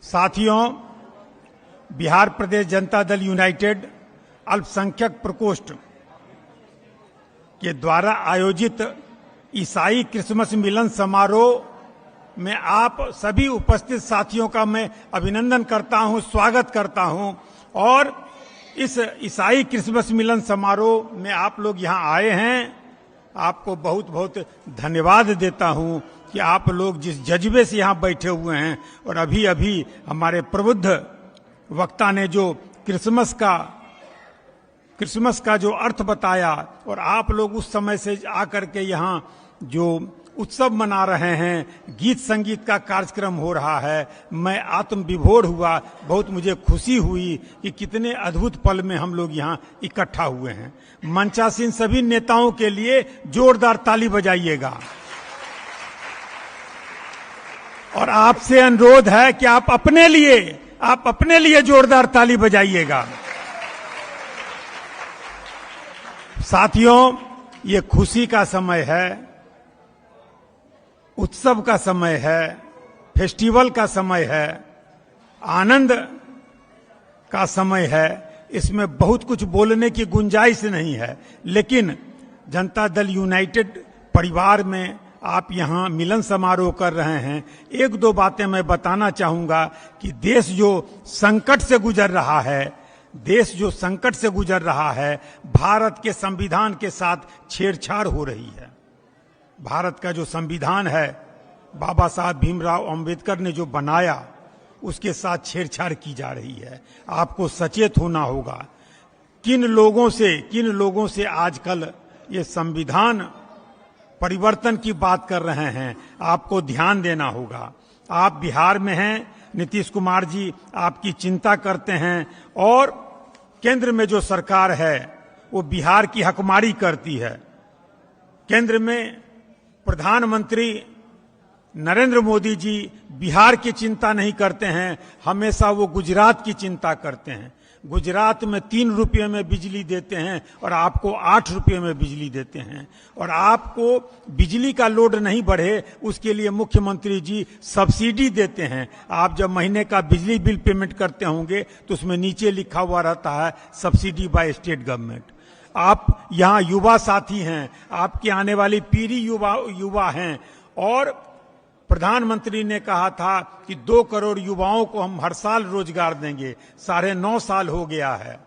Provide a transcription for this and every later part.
साथियों, बिहार प्रदेश जनता दल यूनाइटेड अल्पसंख्यक प्रकोष्ठ के द्वारा आयोजित ईसाई क्रिसमस मिलन समारोह में आप सभी उपस्थित साथियों का मैं अभिनंदन करता हूं, स्वागत करता हूं। और इस ईसाई क्रिसमस मिलन समारोह में आप लोग यहां आए हैं, आपको बहुत बहुत धन्यवाद देता हूं कि आप लोग जिस जज्बे से यहां बैठे हुए हैं। और अभी अभी हमारे प्रबुद्ध वक्ता ने जो क्रिसमस का जो अर्थ बताया, और आप लोग उस समय से आकर के यहाँ जो उत्सव मना रहे हैं, गीत संगीत का कार्यक्रम हो रहा है, मैं आत्म विभोर हुआ। बहुत मुझे खुशी हुई कि कितने अद्भुत पल में हम लोग यहाँ इकट्ठा हुए हैं। मंचासीन सभी नेताओं के लिए जोरदार ताली बजाइएगा। और आपसे अनुरोध है कि आप अपने लिए जोरदार ताली बजाइएगा। साथियों, ये खुशी का समय है, उत्सव का समय है, फेस्टिवल का समय है, आनंद का समय है। इसमें बहुत कुछ बोलने की गुंजाइश नहीं है, लेकिन जनता दल यूनाइटेड परिवार में आप यहां मिलन समारोह कर रहे हैं। एक दो बातें मैं बताना चाहूंगा कि देश जो संकट से गुजर रहा है, भारत के संविधान के साथ छेड़छाड़ हो रही है। भारत का जो संविधान है, बाबा साहब भीमराव अंबेडकर ने जो बनाया, उसके साथ छेड़छाड़ की जा रही है। आपको सचेत होना होगा। किन लोगों से आजकल ये संविधान परिवर्तन की बात कर रहे हैं, आपको ध्यान देना होगा। आप बिहार में हैं, नीतीश कुमार जी आपकी चिंता करते हैं, और केंद्र में जो सरकार है वो बिहार की हकमारी करती है। केंद्र में प्रधानमंत्री नरेंद्र मोदी जी बिहार की चिंता नहीं करते हैं, हमेशा वो गुजरात की चिंता करते हैं। गुजरात में 3 रुपये में बिजली देते हैं और आपको 8 रुपये में बिजली देते हैं। और आपको बिजली का लोड नहीं बढ़े, उसके लिए मुख्यमंत्री जी सब्सिडी देते हैं। आप जब महीने का बिजली बिल पेमेंट करते होंगे तो उसमें नीचे लिखा हुआ रहता है सब्सिडी बाय स्टेट गवर्नमेंट। आप यहाँ युवा साथी हैं, आपकी आने वाली पीढ़ी युवा हैं, और प्रधानमंत्री ने कहा था कि 2 करोड़ युवाओं को हम हर साल रोजगार देंगे। 9.5 साल हो गया है,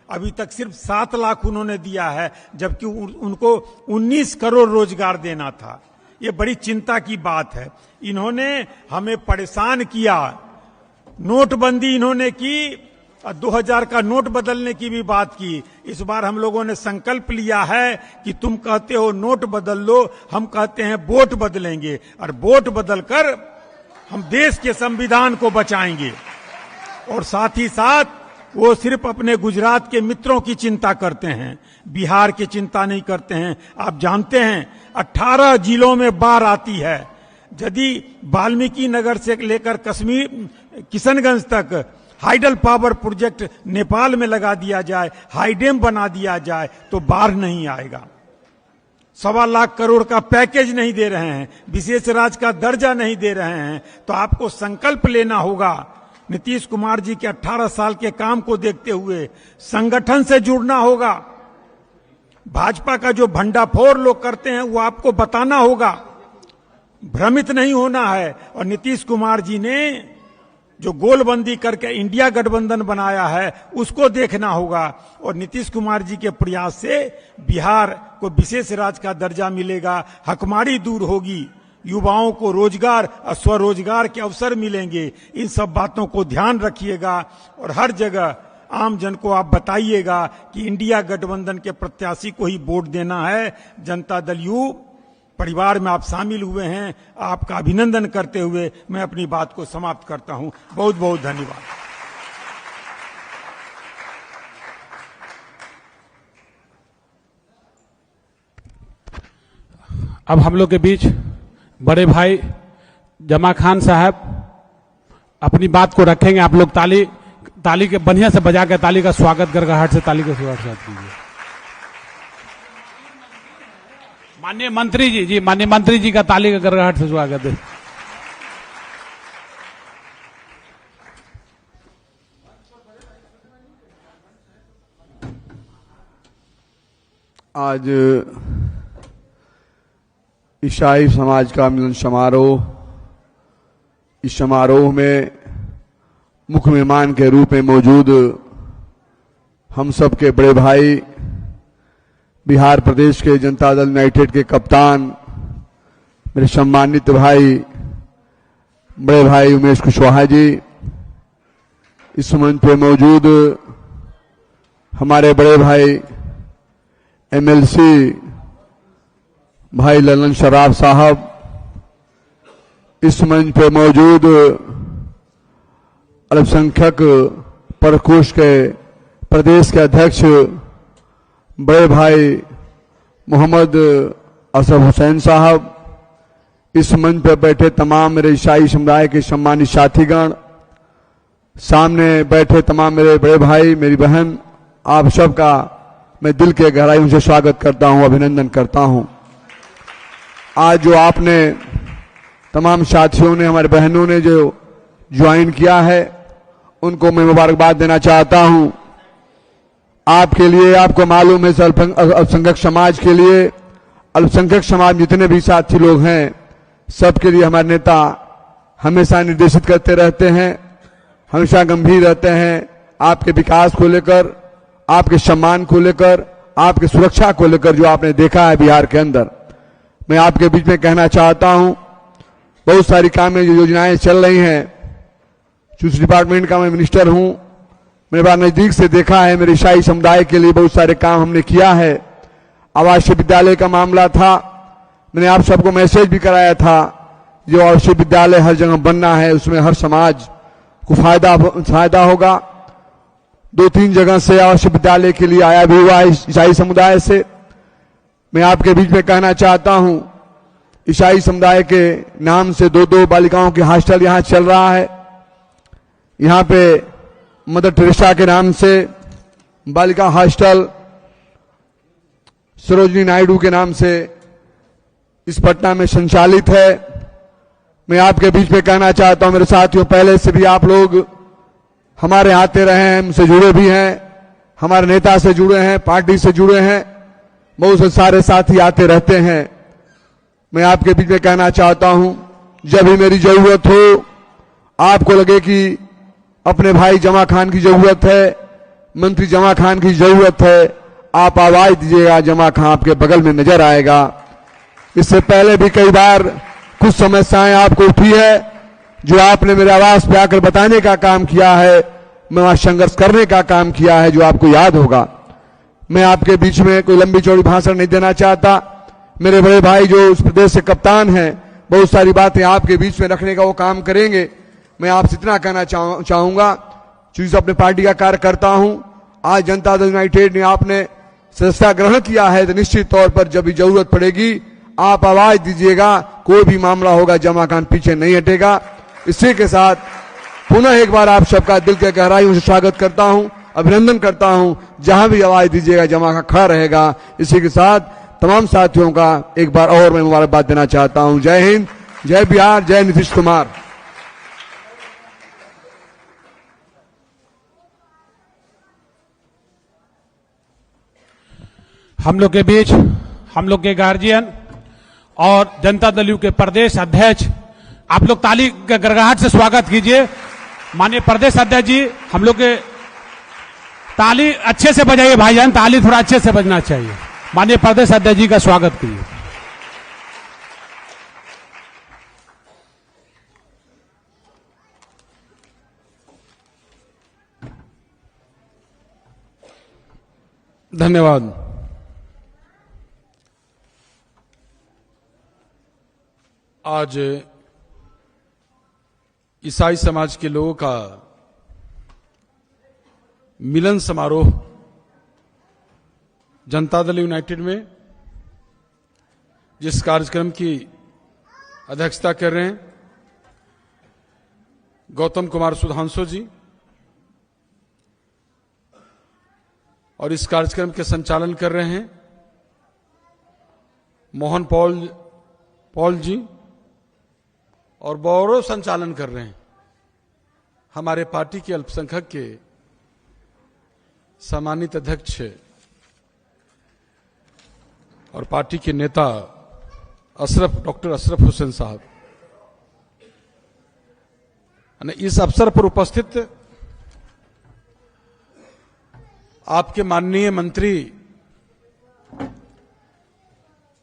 अभी तक सिर्फ 7 लाख उन्होंने दिया है, जबकि उनको 19 करोड़ रोजगार देना था। ये बड़ी चिंता की बात है। इन्होंने हमें परेशान किया, नोटबंदी इन्होंने की, 2000 का नोट बदलने की भी बात की। इस बार हम लोगों ने संकल्प लिया है कि तुम कहते हो नोट बदल लो, हम कहते हैं वोट बदलेंगे, और वोट बदलकर हम देश के संविधान को बचाएंगे। और साथ ही साथ वो सिर्फ अपने गुजरात के मित्रों की चिंता करते हैं, बिहार की चिंता नहीं करते हैं। आप जानते हैं 18 जिलों में बाढ़ आती है। यदि वाल्मीकि नगर से लेकर किशनगंज तक हाइडल पावर प्रोजेक्ट नेपाल में लगा दिया जाए, हाईडेम बना दिया जाए, तो बाढ़ नहीं आएगा। 1.25 लाख करोड़ का पैकेज नहीं दे रहे हैं, विशेष राज्य का दर्जा नहीं दे रहे हैं, तो आपको संकल्प लेना होगा। नीतीश कुमार जी के 18 साल के काम को देखते हुए संगठन से जुड़ना होगा। भाजपा का जो भंडाफोड़ लोग करते हैं वो आपको बताना होगा, भ्रमित नहीं होना है। और नीतीश कुमार जी ने जो गोलबंदी करके इंडिया गठबंधन बनाया है, उसको देखना होगा। और नीतीश कुमार जी के प्रयास से बिहार को विशेष राज्य का दर्जा मिलेगा, हकमारी दूर होगी, युवाओं को रोजगार और स्वरोजगार के अवसर मिलेंगे। इन सब बातों को ध्यान रखिएगा, और हर जगह आम जन को आप बताइएगा कि इंडिया गठबंधन के प्रत्याशी को ही वोट देना है। जनता दल यू परिवार में आप शामिल हुए हैं, आपका अभिनंदन करते हुए मैं अपनी बात को समाप्त करता हूं। बहुत बहुत धन्यवाद। अब हम लोग के बीच बड़े भाई जमा खान साहब अपनी बात को रखेंगे। आप लोग ताली के बढ़िया से बजा के ताली का स्वागत, गड़गड़ाहट से ताली का स्वागत कीजिए। माननीय मंत्री जी का ताली का गड़गड़ाहट से स्वागत है। आज ईसाई समाज का मिलन समारोह, इस समारोह में मुख्य मेहमान के रूप में मौजूद हम सब के बड़े भाई, बिहार प्रदेश के जनता दल यूनाइटेड के कप्तान, मेरे सम्मानित भाई, बड़े भाई उमेश कुशवाहा जी, इस मंच पे मौजूद हमारे बड़े भाई एमएलसी भाई ललन शराफ साहब, इस मंच पे मौजूद अल्पसंख्यक प्रकोष्ठ के प्रदेश के अध्यक्ष बड़े भाई मोहम्मद असफ हुसैन साहब, इस मंच पर बैठे तमाम मेरे ईसाई समुदाय के सम्मानित साथीगण, सामने बैठे तमाम मेरे बड़े भाई, मेरी बहन, आप सबका मैं दिल के गहराइयों से स्वागत करता हूं, अभिनंदन करता हूं। आज जो आपने तमाम साथियों ने, हमारे बहनों ने जो ज्वाइन किया है, उनको मैं मुबारकबाद देना चाहता हूं। आपके लिए, आपको मालूम है, अल्पसंख्यक समाज के लिए, अल्पसंख्यक समाज जितने भी साथी लोग हैं, सबके लिए हमारे नेता हमेशा निर्देशित करते रहते हैं, हमेशा गंभीर रहते हैं आपके विकास को लेकर, आपके सम्मान को लेकर, आपकी सुरक्षा को लेकर। जो आपने देखा है बिहार के अंदर, मैं आपके बीच में कहना चाहता हूं, बहुत सारी कामें, जो योजनाएं चल रही हैं, जिस डिपार्टमेंट का मैं मिनिस्टर हूं, मैंने बड़ा नजदीक से देखा है। मेरे ईसाई समुदाय के लिए बहुत सारे काम हमने किया है। आवासीय विद्यालय का मामला था, मैंने आप सबको मैसेज भी कराया था, जो आवासीय विद्यालय हर जगह बनना है, उसमें हर समाज को फायदा होगा। 2-3 जगह से आवासीय विद्यालय के लिए आया भी हुआ ईसाई समुदाय से। मैं आपके बीच में कहना चाहता हूं, ईसाई समुदाय के नाम से 2-2 बालिकाओं के हॉस्टल यहां चल रहा है। यहां पे मदर टेरेसा के नाम से बालिका हॉस्टल, सरोजनी नायडू के नाम से इस पटना में संचालित है। मैं आपके बीच में कहना चाहता हूं, मेरे साथियों, पहले से भी आप लोग हमारे आते रहे हैं, हमसे जुड़े भी हैं, हमारे नेता से जुड़े हैं, पार्टी से जुड़े हैं, बहुत से सारे साथी आते रहते हैं। मैं आपके बीच में कहना चाहता हूं, जब भी मेरी जरूरत हो, आपको लगे कि अपने भाई जमा खान की जरूरत है, मंत्री जमा खान की जरूरत है, आप आवाज दीजिएगा, जमा खान आपके बगल में नजर आएगा। इससे पहले भी कई बार कुछ समस्याएं आपको उठी है, जो आपने मेरे आवाज पे आकर बताने का काम किया है, मैं वहां संघर्ष करने का काम किया है, जो आपको याद होगा। मैं आपके बीच में कोई लंबी चौड़ी भाषण नहीं देना चाहता। मेरे बड़े भाई जो उस प्रदेश से कप्तान हैं, बहुत सारी बातें आपके बीच में रखने का वो काम करेंगे। मैं आपसे इतना कहना चाहूंगा, चूंकि अपने पार्टी का कार्य करता हूं, आज जनता दल यूनाइटेड ने आपने सदस्यता ग्रहण किया है, तो निश्चित तौर पर जब भी जरूरत पड़ेगी आप आवाज दीजिएगा, कोई भी मामला होगा, जमा खान पीछे नहीं हटेगा। इसी के साथ पुनः एक बार आप सबका दिल के गहराइयों से स्वागत करता हूं, अभिनंदन करता हूं। जहां भी आवाज दीजिएगा, जमा खान खड़ा रहेगा। इसी के साथ तमाम साथियों का एक बार और मैं मुबारकबाद देना चाहता हूं। जय हिंद, जय बिहार, जय नीतीश कुमार। हम लोग के बीच हम लोग के गार्जियन और जनता दल यू के प्रदेश अध्यक्ष, आप लोग ताली के गड़गड़ाहट से स्वागत कीजिए। माननीय प्रदेश अध्यक्ष जी, हम लोग के ताली अच्छे से बजाइए भाईजान, ताली थोड़ा अच्छे से बजना चाहिए। माननीय प्रदेश अध्यक्ष जी का स्वागत कीजिए। धन्यवाद। आज ईसाई समाज के लोगों का मिलन समारोह जनता दल यूनाइटेड में, जिस कार्यक्रम की अध्यक्षता कर रहे हैं गौतम कुमार सुधांशु जी, और इस कार्यक्रम के संचालन कर रहे हैं मोहन पॉल जी, और गौरव संचालन कर रहे हैं हमारे पार्टी के अल्पसंख्यक के सम्मानित अध्यक्ष और पार्टी के नेता डॉक्टर अशरफ हुसैन साहब, इस अवसर पर उपस्थित आपके माननीय मंत्री,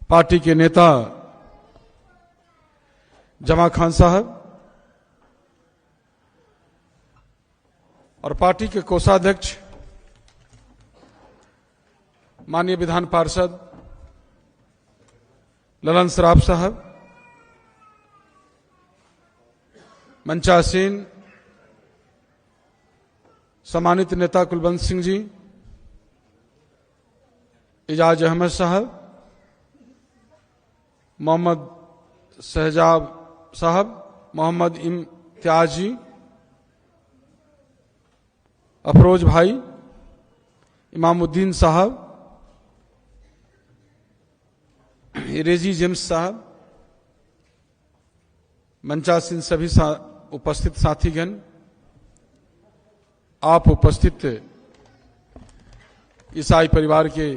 पार्टी के नेता जमा खान साहब और पार्टी के कोषाध्यक्ष माननीय विधान पार्षद ललन सराफ साहब, मंचासीन सम्मानित नेता कुलवंत सिंह जी, एजाज अहमद साहब, मोहम्मद शहजाब साहब, मोहम्मद इम्तियाज जी, अफरोज भाई, इमामुद्दीन साहब, रेजी जेम्स साहब, मंचासीन सभी उपस्थित साथीगण, आप उपस्थित ईसाई परिवार के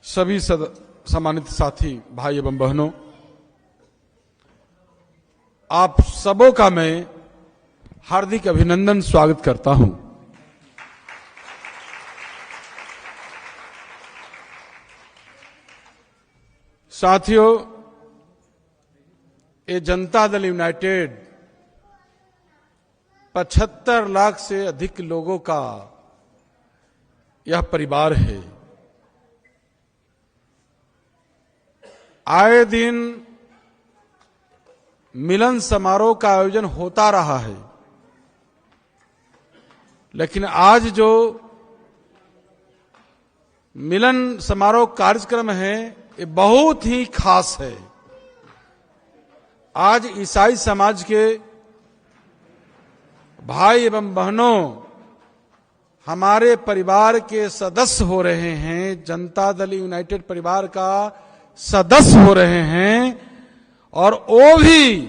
सभी सम्मानित साथी भाई एवं बहनों, आप सबों का मैं हार्दिक अभिनंदन स्वागत करता हूं। साथियों, ये जनता दल यूनाइटेड 75 लाख से अधिक लोगों का यह परिवार है। आए दिन मिलन समारोह का आयोजन होता रहा है, लेकिन आज जो मिलन समारोह कार्यक्रम है ये बहुत ही खास है। आज ईसाई समाज के भाई एवं बहनों हमारे परिवार के सदस्य हो रहे हैं, जनता दल यूनाइटेड परिवार का सदस्य हो रहे हैं, और वो भी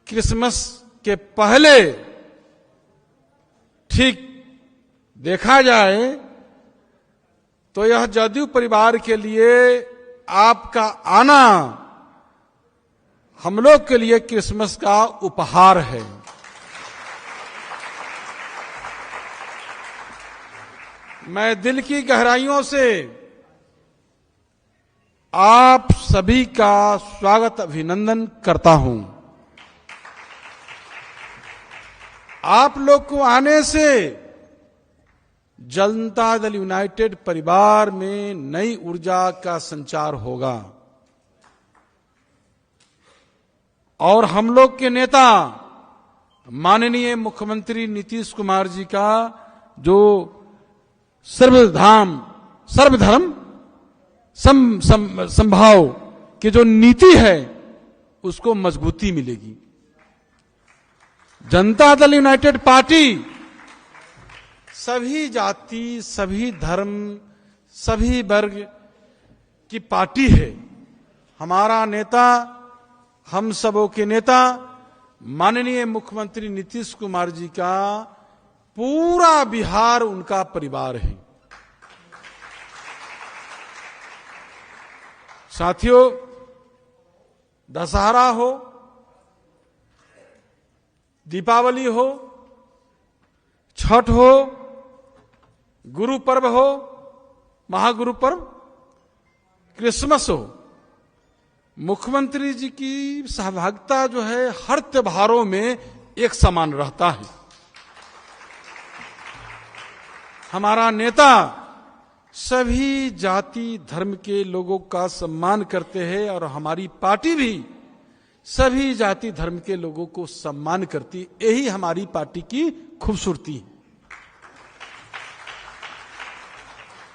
क्रिसमस के पहले। ठीक देखा जाए तो यह जदयू परिवार के लिए आपका आना हम लोग के लिए क्रिसमस का उपहार है। मैं दिल की गहराइयों से आप सभी का स्वागत अभिनंदन करता हूं। आप लोग को आने से जनता दल यूनाइटेड परिवार में नई ऊर्जा का संचार होगा और हम लोग के नेता माननीय मुख्यमंत्री नीतीश कुमार जी का जो सर्वधर्म संभाव की जो नीति है उसको मजबूती मिलेगी। जनता दल यूनाइटेड पार्टी सभी जाति, सभी धर्म, सभी वर्ग की पार्टी है। हमारा नेता, हम सबों के नेता माननीय मुख्यमंत्री नीतीश कुमार जी का पूरा बिहार उनका परिवार है। साथियों, दशहरा हो, दीपावली हो, छठ हो, गुरु पर्व हो, महागुरु पर्व, क्रिसमस हो, मुख्यमंत्री जी की सहभागिता जो है हर त्योहारों में एक समान रहता है। हमारा नेता सभी जाति धर्म के लोगों का सम्मान करते हैं और हमारी पार्टी भी सभी जाति धर्म के लोगों को सम्मान करती। यही हमारी पार्टी की खूबसूरती है।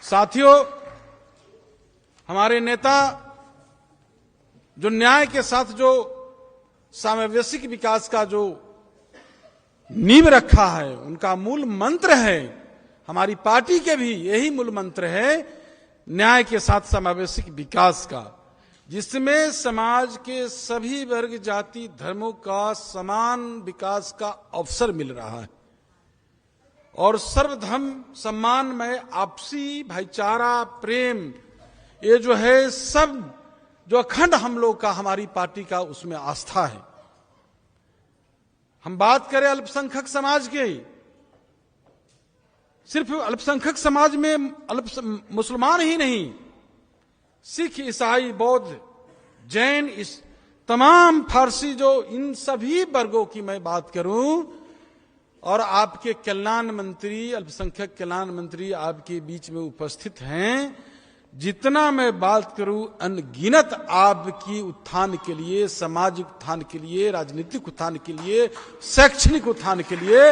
साथियों, हमारे नेता जो न्याय के साथ जो सामवेशिक विकास का जो नींव रखा है, उनका मूल मंत्र है, हमारी पार्टी के भी यही मूल मंत्र है, न्याय के साथ समावेशिक विकास का, जिसमें समाज के सभी वर्ग जाति धर्मों का समान विकास का अवसर मिल रहा है और सर्वधर्म सम्मान में आपसी भाईचारा, प्रेम ये जो है सब जो अखंड हम लोग का, हमारी पार्टी का, उसमें आस्था है। हम बात करें अल्पसंख्यक समाज की, सिर्फ अल्पसंख्यक समाज में मुसलमान ही नहीं, सिख, ईसाई, बौद्ध, जैन, इस तमाम फारसी, जो इन सभी वर्गों की मैं बात करूं, और आपके कल्याण मंत्री, अल्पसंख्यक कल्याण मंत्री आपके बीच में उपस्थित हैं, जितना मैं बात करूं अनगिनत आपकी उत्थान के लिए, सामाजिक उत्थान के लिए, राजनीतिक उत्थान के लिए, शैक्षणिक उत्थान के लिए,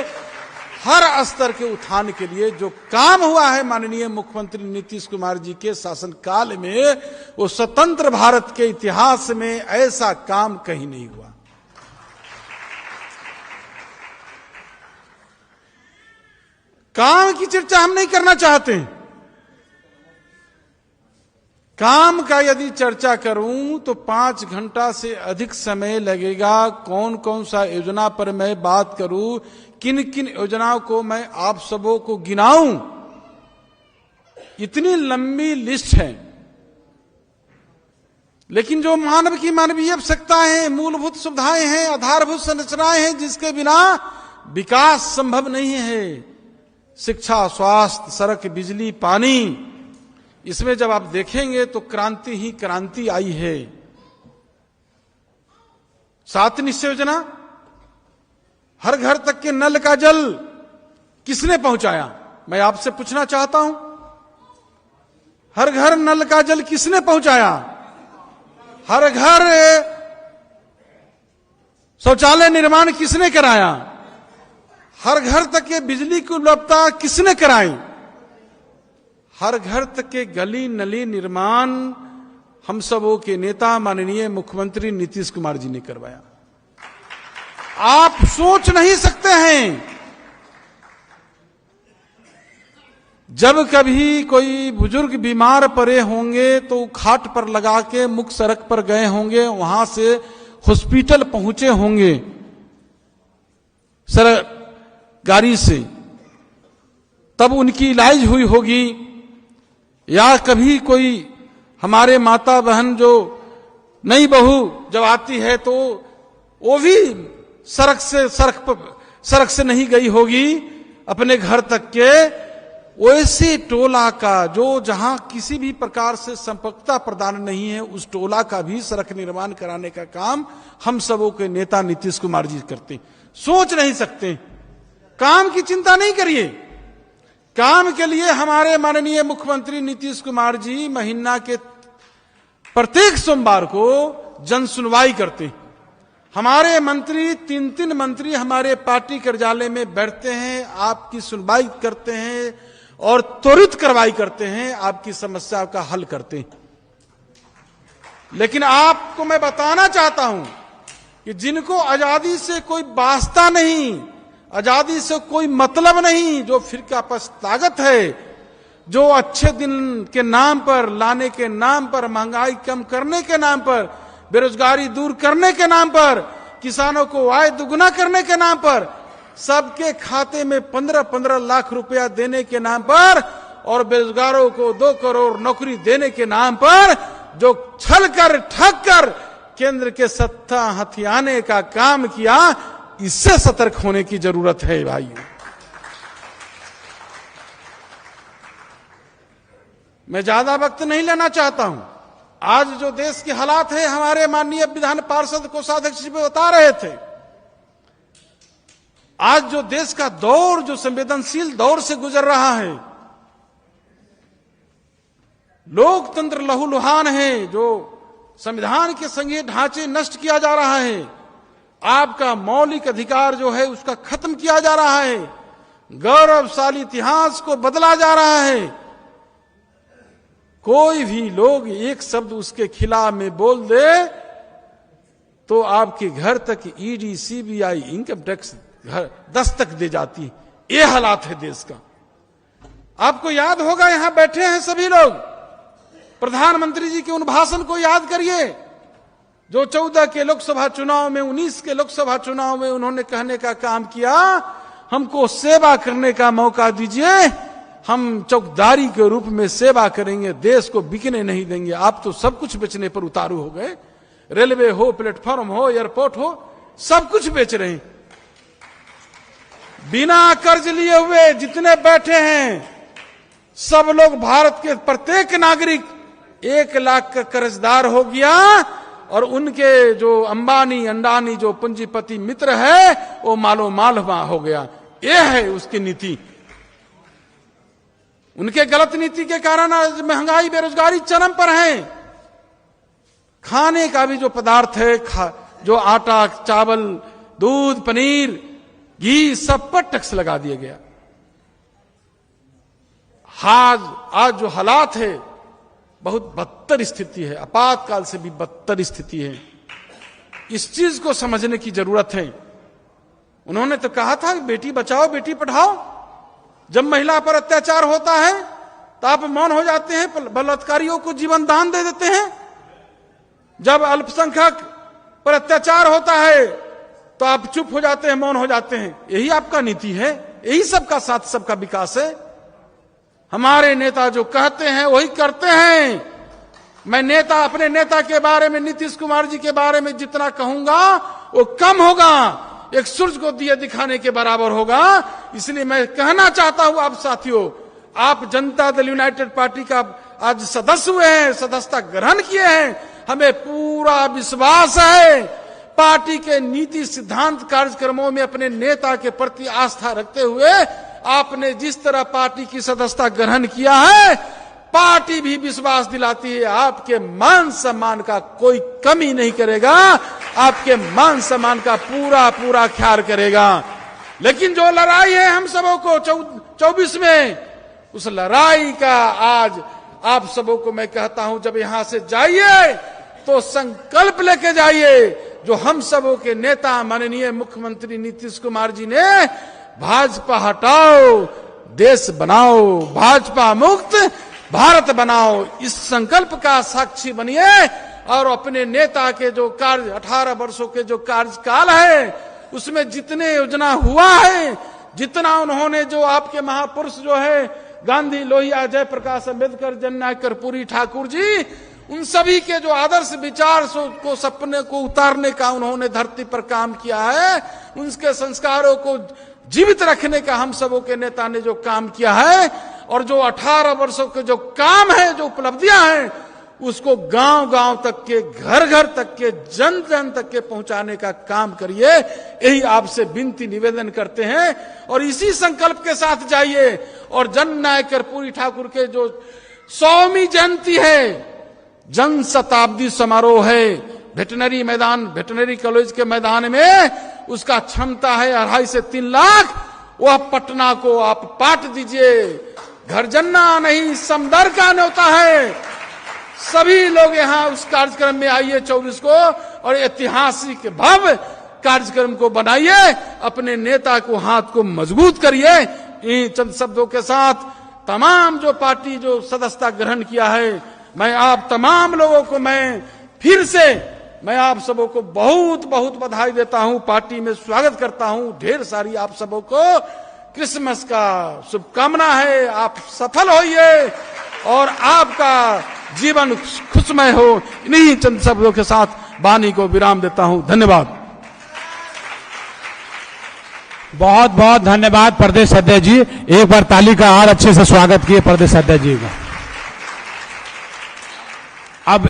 हर स्तर के उत्थान के लिए जो काम हुआ है माननीय मुख्यमंत्री नीतीश कुमार जी के शासनकाल में, वो स्वतंत्र भारत के इतिहास में ऐसा काम कहीं नहीं हुआ। काम की चर्चा हम नहीं करना चाहते। काम का यदि चर्चा करूं तो 5 घंटा से अधिक समय लगेगा। कौन कौन सा योजना पर मैं बात करूं, किन किन योजनाओं को मैं आप सबों को गिनाऊं, इतनी लंबी लिस्ट है। लेकिन जो मानव की मानवीय आवश्यकताएं हैं, मूलभूत सुविधाएं हैं, आधारभूत संरचनाएं हैं, जिसके बिना विकास संभव नहीं है, शिक्षा, स्वास्थ्य, सड़क, बिजली, पानी, इसमें जब आप देखेंगे तो क्रांति ही क्रांति आई है। 7 निश्चय योजना, हर घर तक के नल का जल किसने पहुंचाया? मैं आपसे पूछना चाहता हूं, हर घर नल का जल किसने पहुंचाया? हर घर शौचालय निर्माण किसने कराया? हर घर तक के बिजली की उपलब्धता किसने कराई? हर घर तक के गली नली निर्माण हम सबों के नेता माननीय मुख्यमंत्री नीतीश कुमार जी ने करवाया। आप सोच नहीं सकते हैं, जब कभी कोई बुजुर्ग बीमार पड़े होंगे तो खाट पर लगा के मुख्य सड़क पर गए होंगे, वहां से हॉस्पिटल पहुंचे होंगे सड़क गाड़ी से, तब उनकी इलाज हुई होगी। या कभी कोई हमारे माता बहन जो नई बहू जब आती है तो वो भी सड़क से नहीं गई होगी अपने घर तक के। वैसे टोला का जो जहां किसी भी प्रकार से संपर्कता प्रदान नहीं है, उस टोला का भी सड़क निर्माण कराने का काम हम सबों के नेता नीतीश कुमार जी करते। सोच नहीं सकते, काम की चिंता नहीं करिए। काम के लिए हमारे माननीय मुख्यमंत्री नीतीश कुमार जी महीना के प्रत्येक सोमवार को जन सुनवाई करते हैं। हमारे मंत्री 3 मंत्री हमारे पार्टी कार्यालय में बैठते हैं, आपकी सुनवाई करते हैं और त्वरित कार्रवाई करते हैं, आपकी समस्या का हल करते हैं। लेकिन आपको मैं बताना चाहता हूं कि जिनको आजादी से कोई वास्ता नहीं, आजादी से कोई मतलब नहीं, जो फिरका पश्चातागत है, जो अच्छे दिन के नाम पर, लाने के नाम पर, महंगाई कम करने के नाम पर, बेरोजगारी दूर करने के नाम पर, किसानों को आय दुगुना करने के नाम पर, सबके खाते में 15-15 लाख रुपया देने के नाम पर और बेरोजगारों को 2 करोड़ नौकरी देने के नाम पर जो छल कर ठग कर केंद्र के सत्ता हथियाने का काम किया, इससे सतर्क होने की जरूरत है भाइयों। मैं ज्यादा वक्त नहीं लेना चाहता हूं। आज जो देश के हालात है, हमारे माननीय विधान पार्षद कोषाध्यक्ष जी बता रहे थे, आज जो देश का दौर, जो संवेदनशील दौर से गुजर रहा है, लोकतंत्र लहूलुहान है, जो संविधान के संघीय ढांचे नष्ट किया जा रहा है, आपका मौलिक अधिकार जो है उसका खत्म किया जा रहा है, गौरवशाली इतिहास को बदला जा रहा है। कोई भी लोग एक शब्द उसके खिलाफ में बोल दे तो आपके घर तक ईडी, सीबीआई, इनकम टैक्स घर दस्तक दे जाती है। ये हालात है देश का। आपको याद होगा, यहां बैठे हैं सभी लोग, प्रधानमंत्री जी के उन भाषण को याद करिए जो 14 के लोकसभा चुनाव में, 19 के लोकसभा चुनाव में उन्होंने कहने का काम किया, हमको सेवा करने का मौका दीजिए, हम चौकीदारी के रूप में सेवा करेंगे, देश को बिकने नहीं देंगे। आप तो सब कुछ बेचने पर उतारू हो गए, रेलवे हो, प्लेटफॉर्म हो, एयरपोर्ट हो, सब कुछ बेच रहे हैं। बिना कर्ज लिए हुए जितने बैठे हैं सब लोग, भारत के प्रत्येक नागरिक 1 लाख का कर्जदार हो गया, और उनके जो अंबानी अंडानी जो पूंजीपति मित्र है वो मालो माल हो गया। यह है उसकी नीति। उनके गलत नीति के कारण आज महंगाई बेरोजगारी चरम पर है। खाने का भी जो पदार्थ है, जो आटा, चावल, दूध, पनीर, घी, सब पर टैक्स लगा दिया गया। आज जो हालात है बहुत बदतर स्थिति है, आपातकाल से भी बदतर स्थिति है। इस चीज को समझने की जरूरत है। उन्होंने तो कहा था बेटी बचाओ बेटी पढ़ाओ। जब महिला पर अत्याचार होता है तो आप मौन हो जाते हैं, बलात्कारियों को जीवन दान दे देते हैं। जब अल्पसंख्यक पर अत्याचार होता है तो आप चुप हो जाते हैं, मौन हो जाते हैं। यही आपका नीति है, यही सबका साथ सबका विकास है। हमारे नेता जो कहते हैं वही करते हैं। मैं अपने नेता के बारे में, नीतीश कुमार जी के बारे में जितना कहूंगा वो कम होगा, एक सूरज को दिए दिखाने के बराबर होगा। इसलिए मैं कहना चाहता हूं आप साथियों, आप जनता दल यूनाइटेड पार्टी का आज सदस्य हुए हैं, सदस्यता ग्रहण किए हैं। हमें पूरा विश्वास है पार्टी के नीति सिद्धांत कार्यक्रमों में अपने नेता के प्रति आस्था रखते हुए आपने जिस तरह पार्टी की सदस्यता ग्रहण किया है, पार्टी भी विश्वास दिलाती है आपके मान सम्मान का कोई कमी नहीं करेगा, आपके मान सम्मान का पूरा ख्याल करेगा। लेकिन जो लड़ाई है हम सबों को 24 में, उस लड़ाई का आज आप सबों को मैं कहता हूं, जब यहां से जाइए तो संकल्प लेके जाइए जो हम सबों के नेता माननीय मुख्यमंत्री नीतीश कुमार जी ने, भाजपा हटाओ देश बनाओ, भाजपा मुक्त भारत बनाओ, इस संकल्प का साक्षी बनिए। और अपने नेता के जो कार्य 18 वर्षों के जो कार्यकाल है उसमें जितने योजना हुआ है, जितना उन्होंने जो आपके महापुरुष जो है गांधी, लोहिया, जयप्रकाश अम्बेडकर, जननायक कर्पूरी ठाकुर जी, उन सभी के जो आदर्श विचार को, सपने को उतारने का उन्होंने धरती पर काम किया है, उनके संस्कारों को जीवित रखने का हम सबों के नेता ने जो काम किया है, और जो 18 वर्षों के जो काम है, जो उपलब्धियां हैं, उसको गांव-गांव तक के, घर-घर तक के, जन-जन तक के पहुंचाने का काम करिए। यही आपसे विनती निवेदन करते हैं और इसी संकल्प के साथ जाइए। और जननायक कर्पूरी ठाकुर के जो 100वीं जयंती है, जन शताब्दी समारोह है, वेटनरी कॉलेज के मैदान में उसका क्षमता है 2.5 से 3 लाख। वह पटना को आप पाट दीजिए। घर जन्ना नहीं समदर का न्योता है। सभी लोग यहाँ उस कार्यक्रम में आइए 24 को, और ऐतिहासिक भव्य कार्यक्रम को बनाइए। अपने नेता को, हाथ को मजबूत करिए। इन चंद शब्दों के साथ तमाम जो पार्टी जो सदस्यता ग्रहण किया है, मैं आप तमाम लोगों को मैं आप सबों को बहुत बहुत बधाई देता हूं, पार्टी में स्वागत करता हूं। ढेर सारी आप सबों को क्रिसमस का शुभकामना है। आप सफल होइए और आपका जीवन खुशमय हो। इन्हीं चंद शब्दों के साथ वाणी को विराम देता हूं। धन्यवाद। बहुत बहुत धन्यवाद प्रदेश अध्यक्ष जी। एक बार ताली का और अच्छे से स्वागत किए प्रदेश अध्यक्ष जी का। अब